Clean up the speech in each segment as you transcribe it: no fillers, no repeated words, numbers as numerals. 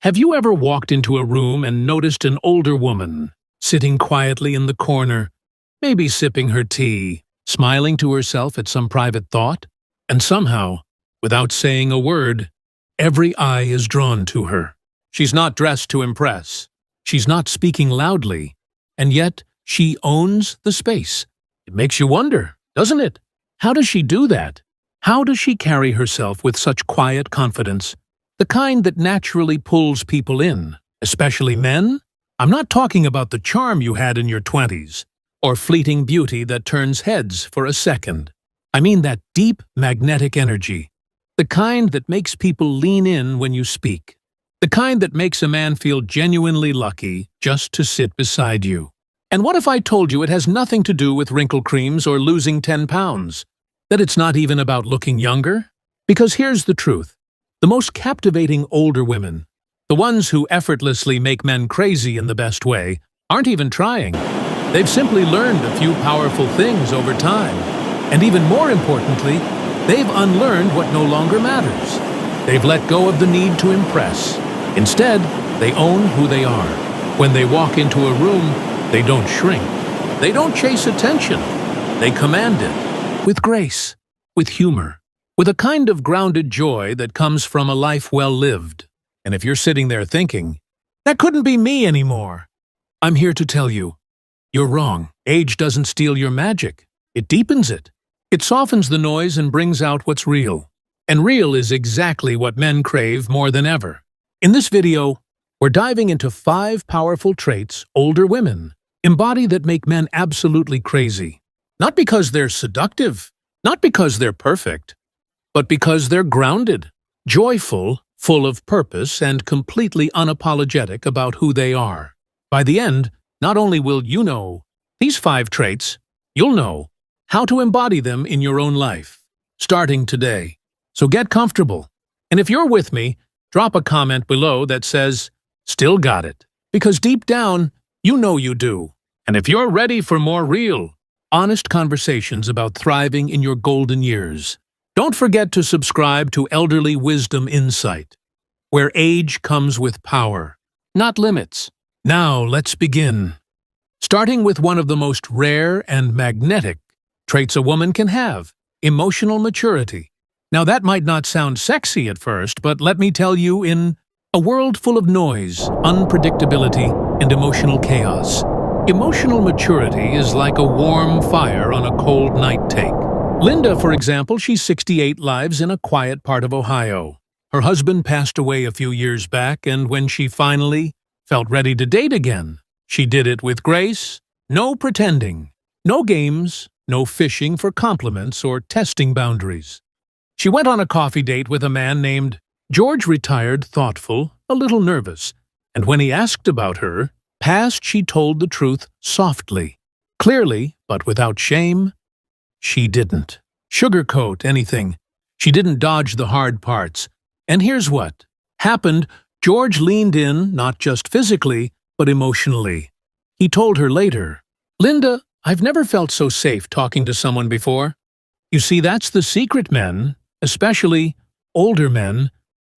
Have you ever walked into a room and noticed an older woman sitting quietly in the corner, maybe sipping her tea, smiling to herself at some private thought? And somehow, without saying a word, every eye is drawn to her. She's not dressed to impress. She's not speaking loudly. And yet, she owns the space. It makes you wonder, doesn't it? How does she do that? How does she carry herself with such quiet confidence? The kind that naturally pulls people in, especially men? I'm not talking about the charm you had in your 20s, or fleeting beauty that turns heads for a second. I mean that deep, magnetic energy. The kind that makes people lean in when you speak. The kind that makes a man feel genuinely lucky just to sit beside you. And what if I told you it has nothing to do with wrinkle creams or losing 10 pounds? That it's not even about looking younger? Because here's the truth. The most captivating older women, the ones who effortlessly make men crazy in the best way, aren't even trying. They've simply learned a few powerful things over time. And even more importantly, they've unlearned what no longer matters. They've let go of the need to impress. Instead, they own who they are. When they walk into a room, they don't shrink. They don't chase attention. They command it. With grace, with humor, with a kind of grounded joy that comes from a life well lived. And if you're sitting there thinking, that couldn't be me anymore, I'm here to tell you, you're wrong. Age doesn't steal your magic. It deepens it. It softens the noise and brings out what's real. And real is exactly what men crave more than ever. In this video, we're diving into 5 powerful traits older women embody that make men absolutely crazy. Not because they're seductive, not because they're perfect, but because they're grounded, joyful, full of purpose, and completely unapologetic about who they are. By the end, not only will you know these 5 traits, you'll know how to embody them in your own life, starting today. So get comfortable. And if you're with me, drop a comment below that says, "Still got it." Because deep down, you know you do. And if you're ready for more real, honest conversations about thriving in your golden years, don't forget to subscribe to Elderly Wisdom Insight, where age comes with power, not limits. Now let's begin. Starting with one of the most rare and magnetic traits a woman can have, emotional maturity. Now that might not sound sexy at first, but let me tell you, in a world full of noise, unpredictability, and emotional chaos, emotional maturity is like a warm fire on a cold night take. Linda, for example, she's 68, lives in a quiet part of Ohio. Her husband passed away a few years back, and when she finally felt ready to date again, she did it with grace, no pretending, no games, no fishing for compliments or testing boundaries. She went on a coffee date with a man named George, retired, thoughtful, a little nervous, and when he asked about her past, she told the truth softly, clearly, but without shame. She didn't sugarcoat anything. She didn't dodge the hard parts. And here's what happened. George leaned in, not just physically, but emotionally. He told her later, "Linda, I've never felt so safe talking to someone before." You see, that's the secret. Men, especially older men,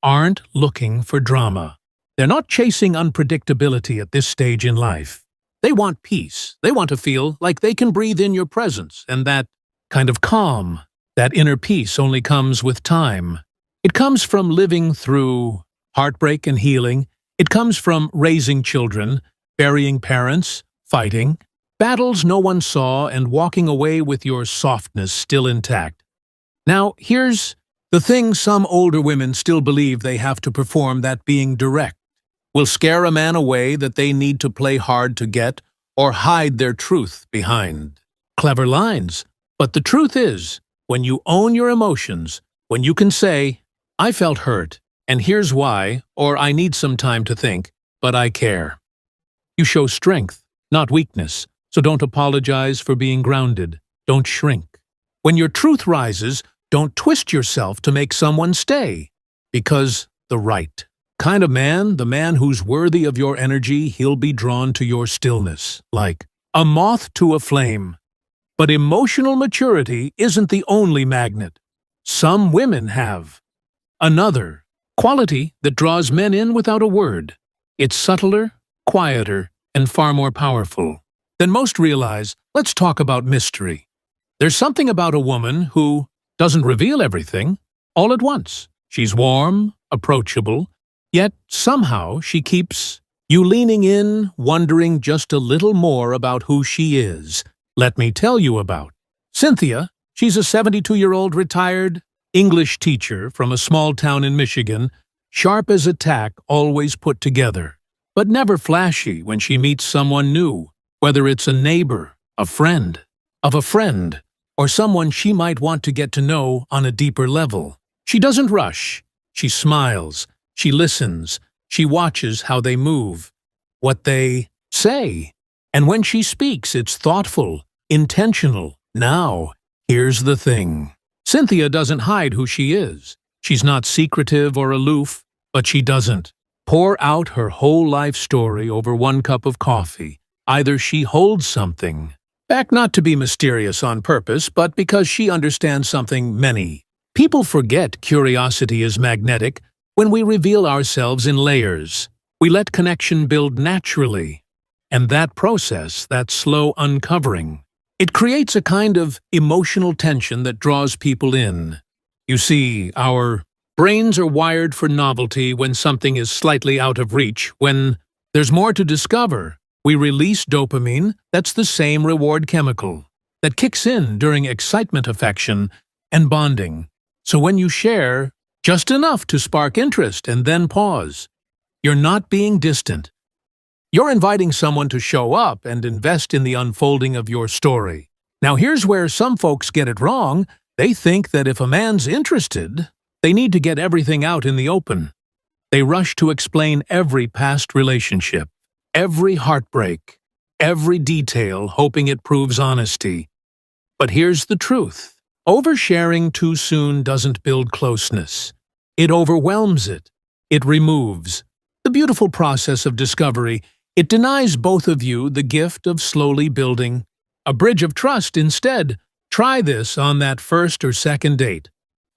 aren't looking for drama. They're not chasing unpredictability at this stage in life. They want peace. They want to feel like they can breathe in your presence, and that kind of calm, that inner peace only comes with time. It comes from living through heartbreak and healing. It comes from raising children, burying parents, fighting battles no one saw, and walking away with your softness still intact. Now, here's the thing: some older women still believe they have to perform, that being direct will scare a man away, that they need to play hard to get or hide their truth behind clever lines. But the truth is, when you own your emotions, when you can say, "I felt hurt, and here's why," or "I need some time to think, but I care," you show strength, not weakness. So don't apologize for being grounded. Don't shrink. When your truth rises, don't twist yourself to make someone stay. Because the right kind of man, the man who's worthy of your energy, he'll be drawn to your stillness, like a moth to a flame. But emotional maturity isn't the only magnet. Some women have another quality that draws men in without a word. It's subtler, quieter, and far more powerful than most realize. Let's talk about mystery. There's something about a woman who doesn't reveal everything all at once. She's warm, approachable, yet somehow she keeps you leaning in, wondering just a little more about who she is. Let me tell you about Cynthia. She's a 72-year-old retired English teacher from a small town in Michigan, sharp as a tack, always put together, but never flashy when she meets someone new, whether it's a neighbor, a friend, of a friend, or someone she might want to get to know on a deeper level. She doesn't rush. She smiles. She listens. She watches how they move, what they say. And when she speaks, it's thoughtful, intentional. Now, here's the thing. Cynthia doesn't hide who she is. She's not secretive or aloof, but she doesn't pour out her whole life story over one cup of coffee. Either she holds something back, not to be mysterious on purpose, but because she understands something many people forget. Curiosity is magnetic. When we reveal ourselves in layers, we let connection build naturally. And that process, that slow uncovering, it creates a kind of emotional tension that draws people in. You see, our brains are wired for novelty. When something is slightly out of reach, when there's more to discover, we release dopamine. That's the same reward chemical that kicks in during excitement, affection, and bonding. So when you share just enough to spark interest and then pause, you're not being distant. You're inviting someone to show up and invest in the unfolding of your story. Now here's where some folks get it wrong. They think that if a man's interested, they need to get everything out in the open. They rush to explain every past relationship, every heartbreak, every detail, hoping it proves honesty. But here's the truth. Oversharing too soon doesn't build closeness. It overwhelms it. It removes the beautiful process of discovery. It denies both of you the gift of slowly building a bridge of trust. Instead, try this on that first or second date,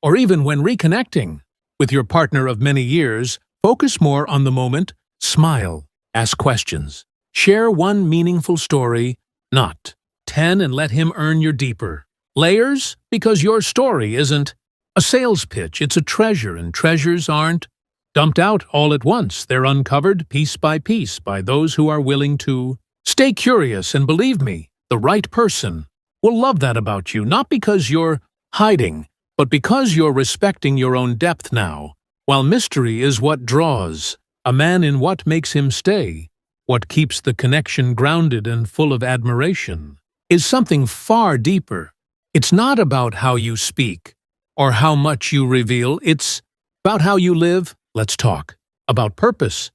or even when reconnecting with your partner of many years. Focus more on the moment. Smile. Ask questions. Share one meaningful story, not 10, and let him earn your deeper layers, because your story isn't a sales pitch. It's a treasure, and treasures aren't dumped out all at once. They're uncovered piece by those who are willing to stay curious. And believe me, the right person will love that about you, not because you're hiding, but because you're respecting your own depth now. While mystery is what draws a man in, what makes him stay, what keeps the connection grounded and full of admiration, is something far deeper. It's not about how you speak or how much you reveal. It's about how you live. Let's talk about purpose.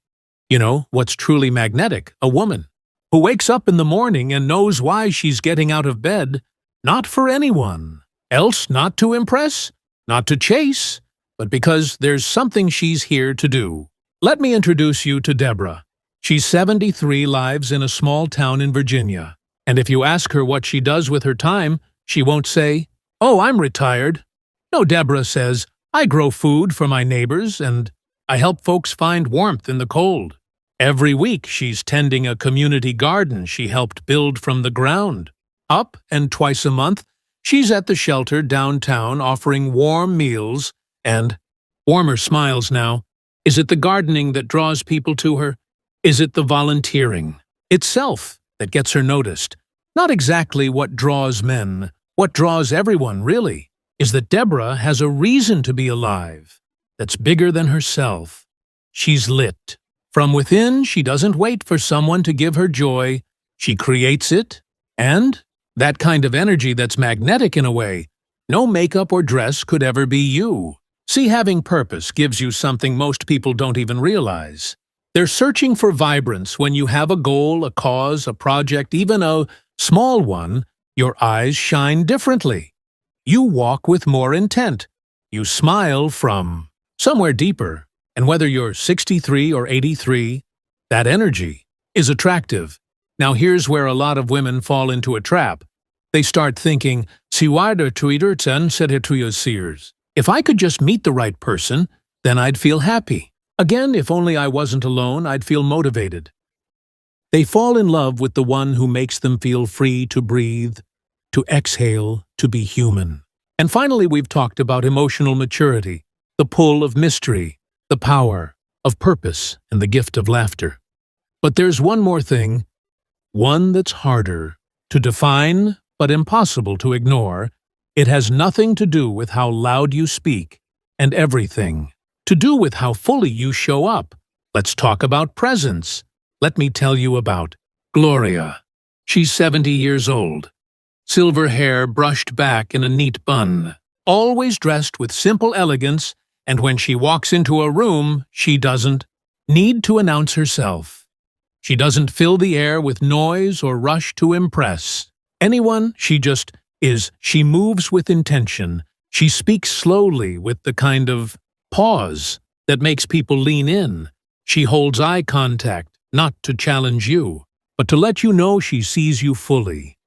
You know, what's truly magnetic? A woman who wakes up in the morning and knows why she's getting out of bed, not for anyone else, not to impress, not to chase, but because there's something she's here to do. Let me introduce you to Deborah. She's 73, lives in a small town in Virginia. And if you ask her what she does with her time, she won't say, "Oh, I'm retired." No, Deborah says, "I grow food for my neighbors and I help folks find warmth in the cold." Every week, she's tending a community garden she helped build from the ground up, and twice a month, she's at the shelter downtown offering warm meals and warmer smiles. Now, is it the gardening that draws people to her? Is it the volunteering itself that gets her noticed? Not exactly what draws men. What draws everyone, really, is that Deborah has a reason to be alive that's bigger than herself. She's lit. From within, she doesn't wait for someone to give her joy. She creates it, and that kind of energy that's magnetic in a way no makeup or dress could ever be you. See, having purpose gives you something most people don't even realize. They're searching for vibrance. When you have a goal, a cause, a project, even a small one, your eyes shine differently. You walk with more intent. You smile from somewhere deeper. And whether you're 63 or 83, that energy is attractive. Now here's where a lot of women fall into a trap. They start thinking, "Si waarder tweeder ten setter to your seers." If I could just meet the right person, Then I'd feel happy. Again, if only I wasn't alone, I'd feel motivated. They fall in love with the one who makes them feel free to breathe, to exhale, to be human. And finally, we've talked about emotional maturity, the pull of mystery, the power of purpose, and the gift of laughter. But there's one more thing, one that's harder to define but impossible to ignore. It has nothing to do with how loud you speak, and everything to do with how fully you show up. Let's talk about presence. Let me tell you about Gloria. She's 70 years old. Silver hair brushed back in a neat bun. Always dressed with simple elegance, and when she walks into a room, she doesn't need to announce herself. She doesn't fill the air with noise or rush to impress anyone. She just is. She moves with intention. She speaks slowly with the kind of pause that makes people lean in. She holds eye contact, not to challenge you, but to let you know she sees you fully.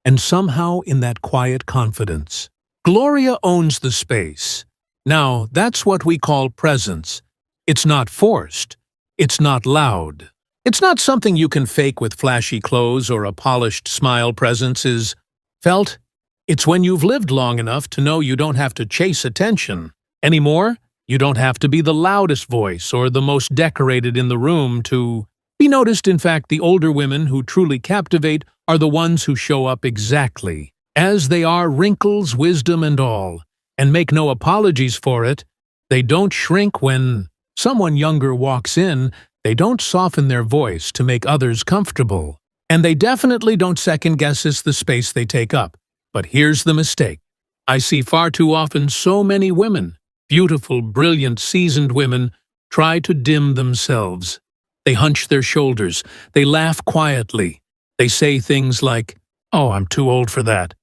And somehow in that quiet confidence, Gloria owns the space. Now, that's what we call presence. It's not forced. It's not loud. It's not something you can fake with flashy clothes or a polished smile. Presence is felt. It's when you've lived long enough to know you don't have to chase attention anymore. You don't have to be the loudest voice or the most decorated in the room to be noticed. In fact, the older women who truly captivate are the ones who show up exactly as they are, wrinkles, wisdom, and all, and make no apologies for it. They don't shrink when someone younger walks in. They don't soften their voice to make others comfortable. And they definitely don't second-guess the space they take up. But here's the mistake. I see far too often so many women, beautiful, brilliant, seasoned women, try to dim themselves. They hunch their shoulders. They laugh quietly. They say things like, "Oh, I'm too old for that."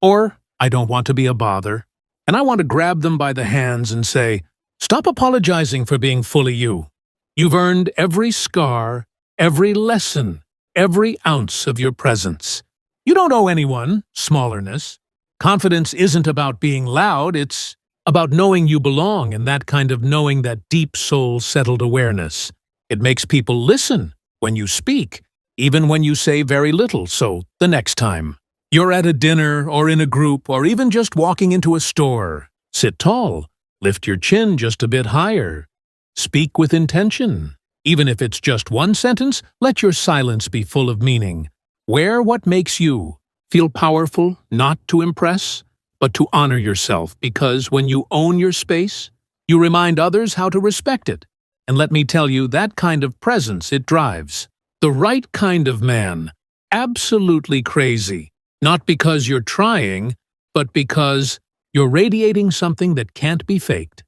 Or, "I don't want to be a bother." And I want to grab them by the hands and say, "Stop apologizing for being fully you. You've earned every scar, every lesson, every ounce of your presence. You don't owe anyone smallerness. Confidence isn't about being loud, it's about knowing you belong, and that kind of knowing, that deep soul-settled awareness. It makes people listen when you speak, even when you say very little. So the next time you're at a dinner or in a group or even just walking into a store, sit tall, lift your chin just a bit higher. Speak with intention. Even if it's just one sentence, let your silence be full of meaning. Wear what makes you. Feel powerful, not to impress, but to honor yourself, because when you own your space, you remind others how to respect it. And let me tell you, that kind of presence, it drives the right kind of man. Absolutely crazy. Not because you're trying, but because you're radiating something that can't be faked.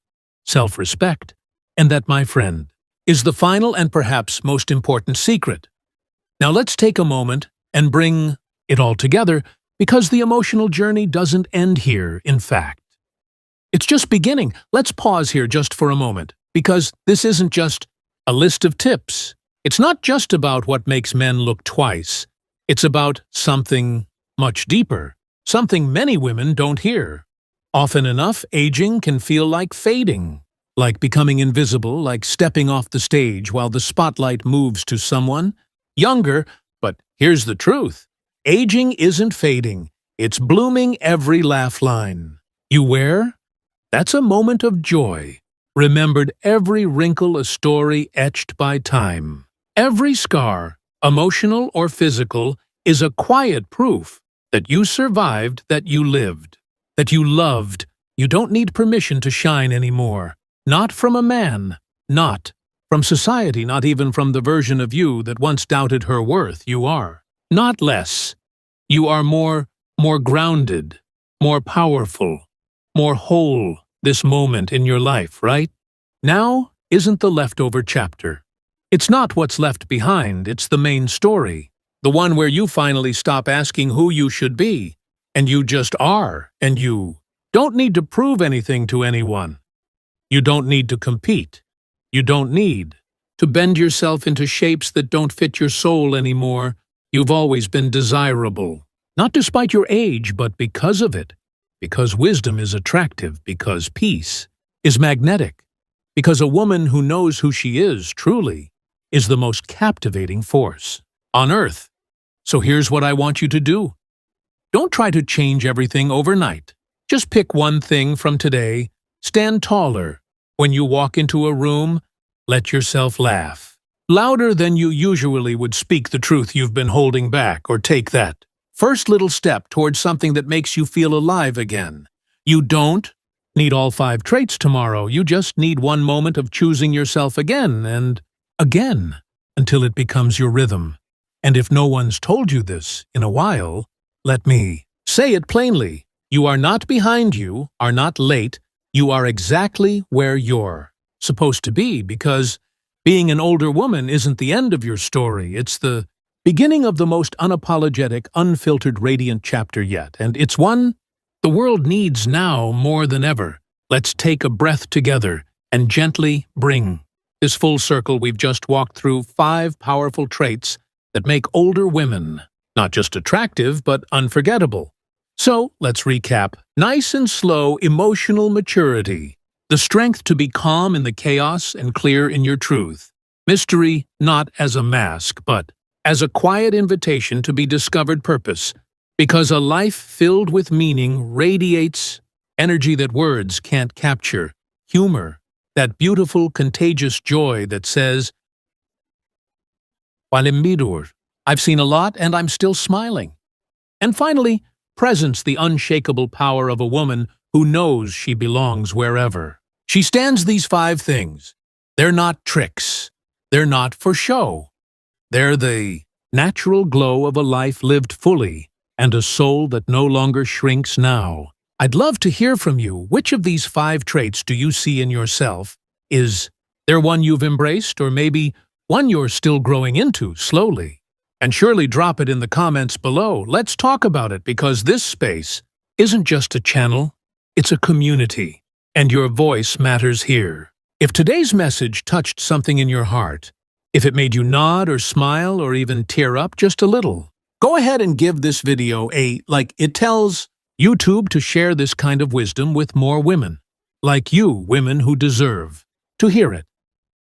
Self-respect. And that, my friend, is the final and perhaps most important secret. Now let's take a moment and bring it all together, because the emotional journey doesn't end here, in fact. It's just beginning. Let's pause here just for a moment, because this isn't just a list of tips. It's not just about what makes men look twice. It's about something much deeper, something many women don't hear. Often enough, aging can feel like fading, like becoming invisible, like stepping off the stage while the spotlight moves to someone younger. But here's the truth. Aging isn't fading. It's blooming every laugh line you wear. That's a moment of joy. Remembered, every wrinkle a story etched by time. Every scar, emotional or physical, is a quiet proof that you survived, that you lived, that you loved. You don't need permission to shine anymore. Not from a man, not from society, not even from the version of you that once doubted her worth. You are not less. You are more grounded, more powerful, more whole this moment in your life, right? Now isn't the leftover chapter. It's not what's left behind, it's the main story. The one where you finally stop asking who you should be, and you just are, and you don't need to prove anything to anyone. You don't need to compete. You don't need to bend yourself into shapes that don't fit your soul anymore. You've always been desirable, not despite your age, but because of it. Because wisdom is attractive, because peace is magnetic, Because a woman who knows who she is, truly, is the most captivating force on Earth. So here's what I want you to do. Don't try to change everything overnight. Just pick one thing from today. Stand taller. When you walk into a room, let yourself laugh. Louder than you usually would speak the truth you've been holding back, or take that first little step towards something that makes you feel alive again. You don't need all 5 traits tomorrow. You just need one moment of choosing yourself again and again until it becomes your rhythm. And if no one's told you this in a while, let me say it plainly. You are not behind, you are not late. You are exactly where you're supposed to be, because being an older woman isn't the end of your story. It's the beginning of the most unapologetic, unfiltered, radiant chapter yet. And it's one the world needs now more than ever. Let's take a breath together and gently bring this full circle. We've just walked through 5 powerful traits that make older women not just attractive, but unforgettable. So, let's recap. Nice and slow emotional maturity. The strength to be calm in the chaos and clear in your truth. Mystery not as a mask, but as a quiet invitation to be discovered purpose. Because a life filled with meaning radiates energy that words can't capture. Humor, that beautiful, contagious joy that says, "Walimidur, I've seen a lot and I'm still smiling." And finally, presence, the unshakable power of a woman who knows she belongs wherever. She stands these 5 things. They're not tricks. They're not for show. They're the natural glow of a life lived fully and a soul that no longer shrinks now. I'd love to hear from you. Which of these 5 traits do you see in yourself? Is there one you've embraced, or maybe one you're still growing into slowly? And surely drop it in the comments below. Let's talk about it, because this space isn't just a channel, it's a community, and your voice matters here. If today's message touched something in your heart, if it made you nod or smile or even tear up just a little, go ahead and give this video a like. It tells YouTube to share this kind of wisdom with more women, like you, women who deserve to hear it.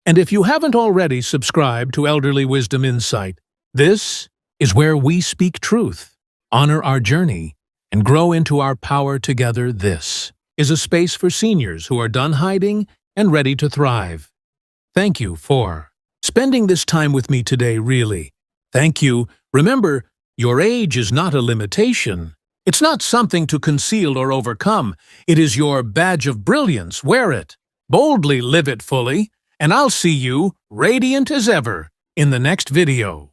And if you haven't already subscribed to Elderly Wisdom Insight, this is where we speak truth, honor our journey, and grow into our power together. This is a space for seniors who are done hiding and ready to thrive. Thank you for spending this time with me today, really. Thank you. Remember, your age is not a limitation. It's not something to conceal or overcome. It is your badge of brilliance. Wear it. Boldly live it fully. And I'll see you, radiant as ever, in the next video.